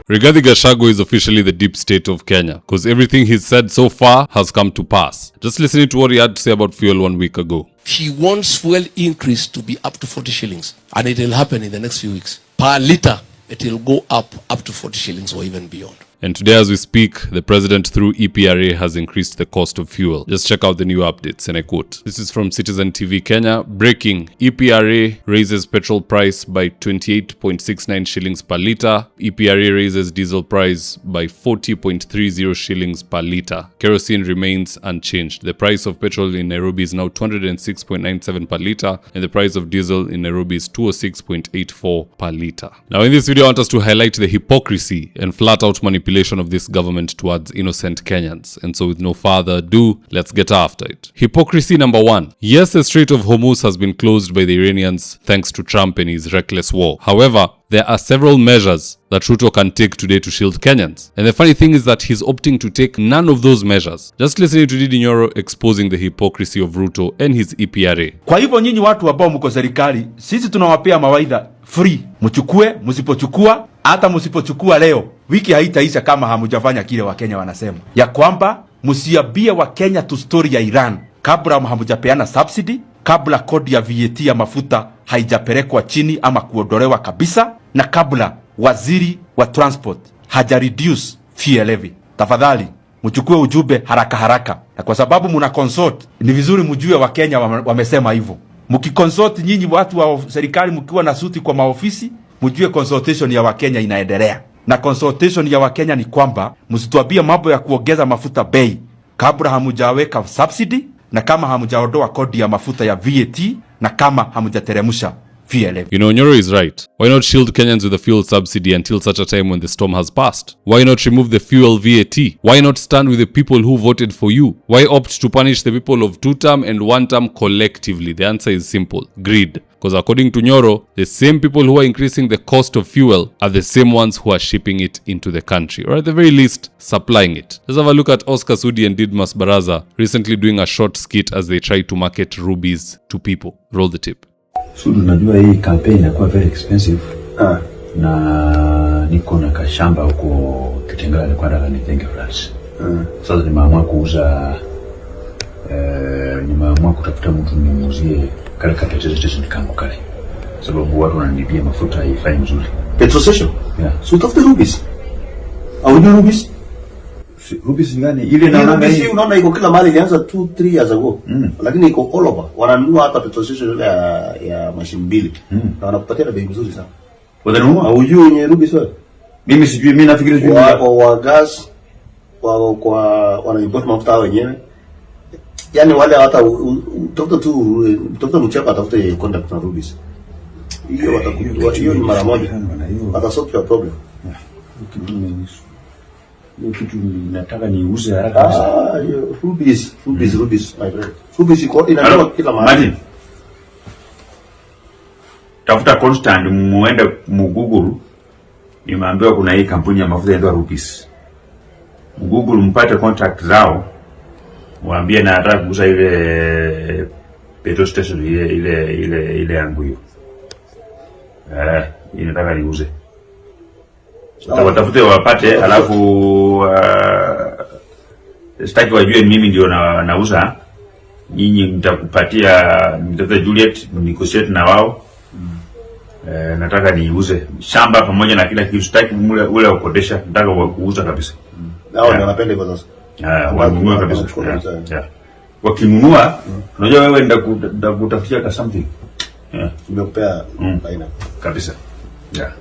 Rigathi Gachagua is officially the deep state of Kenya because everything he's said so far has come to pass. Just listening to what he had to say about fuel 1 week ago. He wants fuel increase to be up to 40 shillings and it will happen in the next few weeks. Per litre, it will go up to 40 shillings or even beyond. And today as we speak, the president through EPRA has increased the cost of fuel. Just check out the new updates, and I quote. This is from Citizen TV Kenya. Breaking: EPRA raises petrol price by 28.69 shillings per litre. EPRA raises diesel price by 40.30 shillings per litre. Kerosene remains unchanged. The price of petrol in Nairobi is now 206.97 per litre, and the price of diesel in Nairobi is 206.84 per litre. Now in this video, I want us to highlight the hypocrisy and flat-out manipulation of this government towards innocent Kenyans. And so with no further ado, let's get after it. Hypocrisy number 1. Yes, the Strait of Hormuz has been closed by the Iranians thanks to Trump and his reckless war. However, there are several measures that Ruto can take today to shield Kenyans. And the funny thing is that he's opting to take none of those measures. Just listening to Didi Nyoro exposing the hypocrisy of Ruto and his EPRA. Kwa hivyo nyinyi watu ambao mko serikali, sisi tunawapea mawaidha free. Mchukue, msipochukua, hata msipochukua leo, wiki haitaisha kama hamujafanya kile Wakenya wanasema. Ya kwamba msiambie Wakenya tu story ya Iran kabla hamujapeana subsidy, kabla kodi ya VAT ya mafuta haijapelekwa chini ama kuondolewa kabisa, na kabla waziri wa transport haja reduce fuel levy. Tafadhali mchukue ujumbe haraka haraka, na kwa sababu muna consult, ni vizuri mjue Wakenya wamesema hivyo. Mkiconsult nyinyi watu wa serikali mkiwa na suti kwa maofisi, mjue consultation ya Wakenya inaendelea. Na consultation ya Wakenya ni kwamba msituambie mambo ya kuongeza mafuta bei kabla hamujaweka subsidy, na kama hamujaondoa kodi ya mafuta ya VAT, na kama hamujateremsha fuel levy. You know, Nyoro is right. Why not shield Kenyans with a fuel subsidy until such a time when the storm has passed? Why not remove the fuel VAT? Why not stand with the people who voted for you? Why opt to punish the people of 2-term and 1-term collectively? The answer is simple: greed. Because according to Nyoro, the same people who are increasing the cost of fuel are the same ones who are shipping it into the country, or at the very least, supplying it. Let's have a look at Oscar Sudi and Didmas Baraza recently doing a short skit as they try to market rubies to people. Roll the tape. So unajua hii campaign inakuwa very expensive. Na niko na kashamba huko Kitengela, nilikuwa nataka nijenge flats. Sasa nimeamua kuuza, nimeamua kutafuta mtu nimuuzie kale petrol station kangu kale, sababu watu wananibia mafuta haifai mzuri. Petrol station? Yeah. So utafuta rubies? Au ni rubies? Rubies ngani? Ile naona hii unaona iko kila mahali, ilianza 2-3 years ago. Lakini iko all over. Wananunua hata petrol station ile ya mashine mbili. Na wanakupatia bei nzuri sana. Wananunua? Au unajua yenye rubies wewe? Mimi sijui, mimi nafikiri sijui. Wa gas kwa wana import mafuta wenyewe. Yaani wale hata utafuta mchapa atafuta contact na rubies. Hiyo watakuwa hiyo ni mara moja. Hata solve your problem. Hiyo kitu nataka niuze haraka sana. Rubies my friend. Rubies iko inaenda kila mahali. Tafuta constant, muende Google. Nimeambiwa kuna hii kampuni ya mafuta inaitwa Rubies. Google mpate contact zao. Waambie na nataka kuuza ile petrol station ile yangu hiyo. Inataka niuze. Watafute wapate, alafu sitaki wajue mimi ndio nauza. Nyinyi mtakupatia, mtafute Juliet negotiate na wao. Nataka niuze shamba pamoja na kila kitu, sitaki ule ukodesha, nataka kuuza kabisa. Nao wanapenda hivyo sasa. Wanunua kabisa. Wakinunua, unajua wewe ndio kutafutia ka something. Nimekupea aina kabisa. Yeah.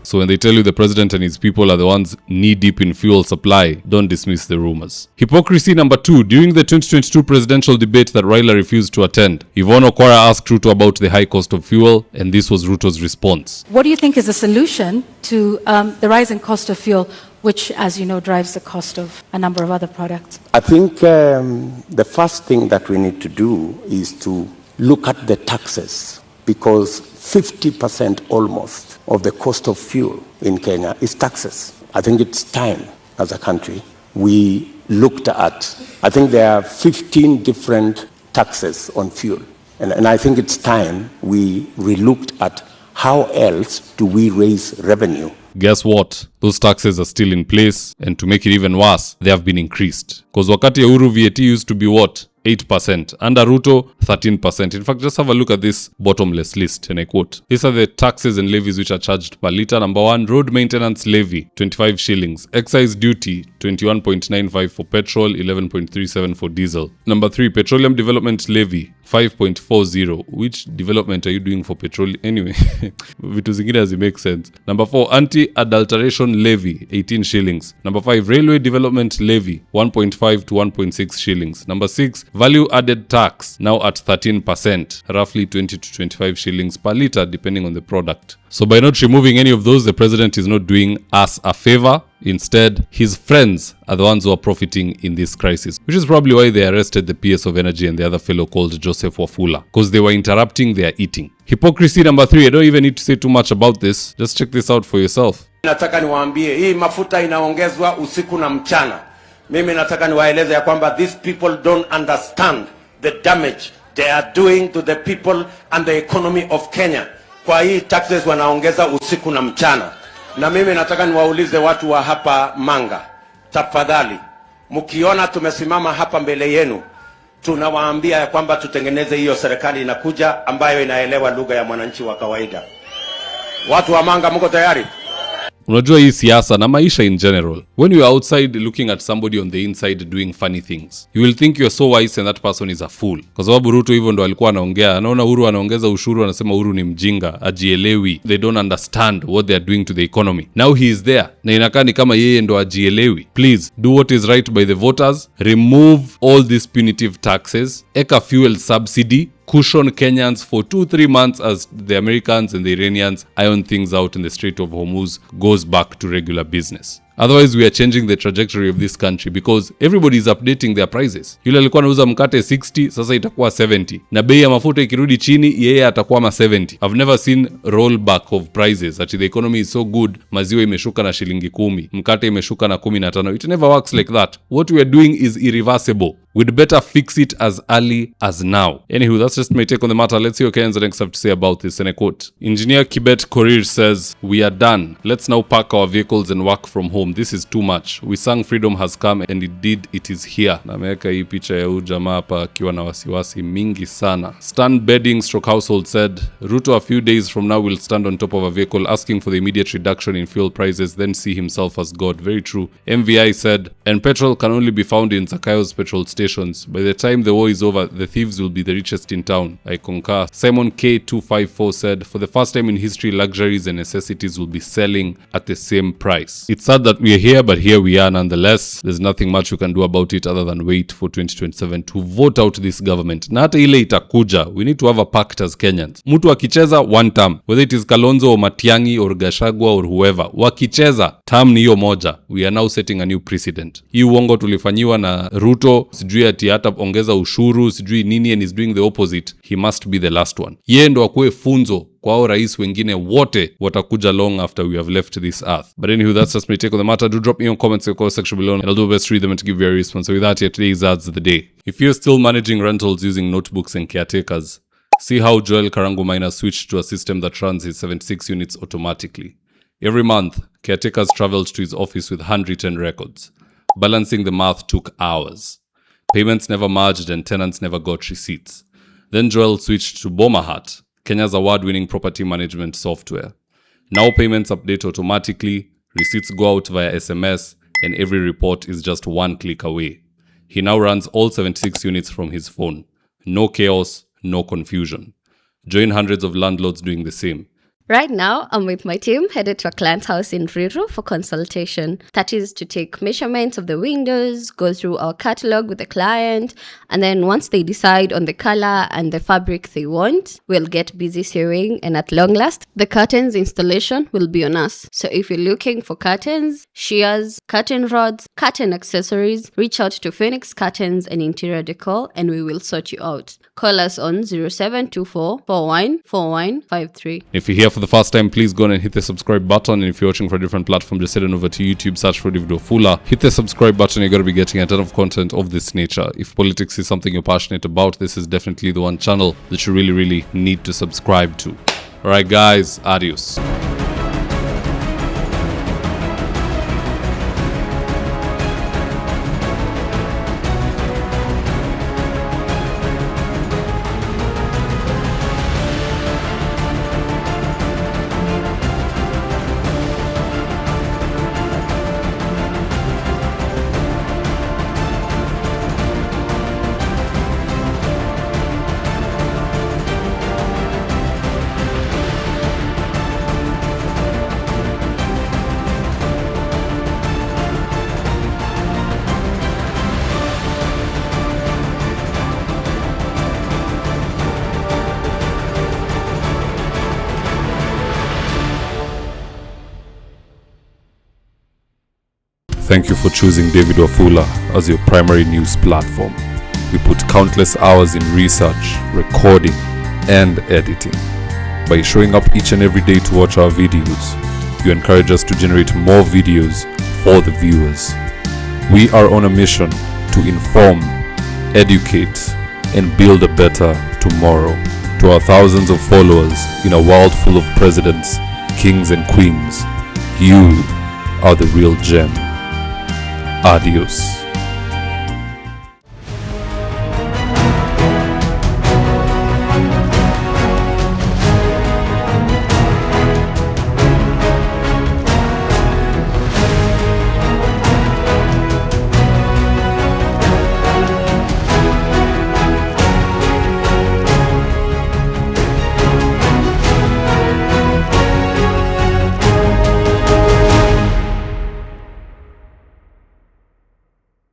So when they tell you the president and his people are the ones knee-deep in fuel supply, don't dismiss the rumors. Hypocrisy number 2. During the 2022 presidential debate that Raila refused to attend, Yvonne Okwara asked Ruto about the high cost of fuel, and this was Ruto's response. What do you think is the solution to the rising cost of fuel, which, as you know, drives the cost of a number of other products? I think the first thing that we need to do is to look at the taxes, because 50% almost of the cost of fuel in Kenya is taxes. I think it's time as a country we looked at, I think there are 15 different taxes on fuel. And I think it's time we relooked at how else do we raise revenue guess what? Those taxes are still in place, and to make it even worse, they have been increased. Because wakati ya Uhuru VAT used to be what? 8%. Under Ruto, 13%. In fact, just have a look at this bottomless list, and I quote. These are the taxes and levies which are charged per litre. Number 1, road maintenance levy, 25 shillings. Excise duty, 21.95 for petrol, 11.37 for diesel. Number 3, petroleum development levy, 5.40. Which development are you doing for petrol? Anyway, vitu zingine hazi make sense. Number 4, anti-adulteration levy, 18 shillings. Number 5, railway development levy, 1.5 to 1.6 shillings. Number 6, value added tax, now at 13%, roughly 20 to 25 shillings per litre depending on the product. So by not removing any of those, the president is not doing us a favor. Instead, his friends are the ones who are profiting in this crisis, which is probably why they arrested the PS of Energy and the other fellow called Joseph Wafula, because they were interrupting their eating. Hypocrisy number 3, I don't even need to say too much about this. Just check this out for yourself. Nataka niwaambie hii mafuta inaongezwa usiku na mchana. Mimi nataka niwaeleze ya kwamba these people don't understand the damage they are doing to the people and the economy of Kenya. Kwa hii taxes wanaongeza usiku na mchana. Na mimi nataka niwaulize watu wa hapa Manga, tafadhali, mkiona tumesimama hapa mbele yenu, tunawaambia ya kwamba tutengeneze hiyo serikali inakuja ambayo inaelewa lugha ya mwananchi wa kawaida. Watu wa Manga, mko tayari? Unajua hii siasa na maisha in general. When you are outside looking at somebody on the inside doing funny things, you will think you are so wise and that person is a fool. Kwa sababu Ruto hivyo ndo alikuwa anaongea. Anaona Uhuru anaongeza ushuru, anasema Uhuru ni mjinga, ajielewi. They don't understand what they are doing to the economy. Now he is there. Na inakaa ni kama yeye ndo ajielewi. Please, do what is right by the voters. Remove all these punitive taxes. Eka fuel subsidy. Cushion Kenyans for 2-3 months as the Americans and the Iranians iron things out and the Strait of Hormuz goes back to regular business. Otherwise, we are changing the trajectory of this country because everybody is updating their prices. Yule alikuwa anauza mkate 60, sasa itakuwa 70. Na bei ya mafuta ikirudi chini, yeye atakuwa 70. I've never seen rollback of prices. Actually, the economy is so good, maziwa imeshuka na shilingi 10, mkate imeshuka na 15. It never works like that. What we are doing is irreversible. We'd better fix it as early as now. Anywho, that's just my take on the matter. Let's see what Kenyans have to say about this. And I quote, Engineer Kibet Korir says, "We are done. Let's now park our vehicles and work from home. This is too much. We sang freedom has come and indeed it is here." Na ameweka hii picha ya huyu jamaa hapa akiwa na wasiwasi mingi sana. Stan Bedding Stroke Household said, "Ruto a few days from now will stand on top of a vehicle asking for the immediate reduction in fuel prices, then see himself as God." Very true. MVI said, "And petrol can only be found in Zakayo's petrol stations. By the time the war is over, the thieves will be the richest in town." I concur. Simon K254 said, "For the first time in history, luxuries and necessities will be selling at the same price." It's sad that we are here, but here we are nonetheless. There's nothing much we can do about it other than wait for 2027 to vote out this government. Na hata ile itakuja, we need to have a pact as Kenyans. Mtu akicheza one term, whether it is Kalonzo or Matiang'i or Gachagua or whoever, wakicheza term ni hiyo moja. We are now setting a new precedent. Hii uongo tulifanyiwa na Ruto, sijui ati hata ongeza ushuru, sijui nini, and is doing the opposite. He must be the last one. Yeye ndo akuwe funzo kwao rais wengine wote watakuja long after we have left this earth. But anywho, that's just my take on the matter. Do drop me your comments in the comment section below and I'll do my best to read them and to give you a response. So with that, here today's ads of the day. If you're still managing rentals using notebooks and caretakers, see how Joel Karangu Maina switched to a system that runs his 76 units automatically. Every month, caretakers traveled to his office with handwritten records. Balancing the math took hours. Payments never merged and tenants never got receipts. Then Joel switched to Bomahat, Kenya's award-winning property management software. Now payments update automatically, receipts go out via SMS, and every report is just one click away. He now runs all 76 units from his phone. No chaos, no confusion. Join hundreds of landlords doing the same. Right now, I'm with my team headed to a client's house in Ruto for consultation. That is to take measurements of the windows, go through our catalog with the client, and then once they decide on the color and the fabric they want, we'll get busy sewing, and at long last, the curtains installation will be on us. So if you're looking for curtains, shears, curtain rods, curtain accessories, reach out to Phoenix Curtains and Interior Decor and we will sort you out. Call us on 0724 414153. If you're here for the first time, please go on and hit the subscribe button. And if you're watching for a different platform, just head on over to YouTube, search for David Wafula. Hit the subscribe button. You're going to be getting a ton of content of this nature. If politics is something you're passionate about, this is definitely the one channel that you really need to subscribe to. Alright guys, adios. Thank you for choosing David Wafula as your primary news platform. We put countless hours in research, recording, and editing. By showing up each and every day to watch our videos, you encourage us to generate more videos for the viewers. We are on a mission to inform, educate, and build a better tomorrow. To our thousands of followers in a world full of presidents, kings, and queens, you are the real gem. Adios.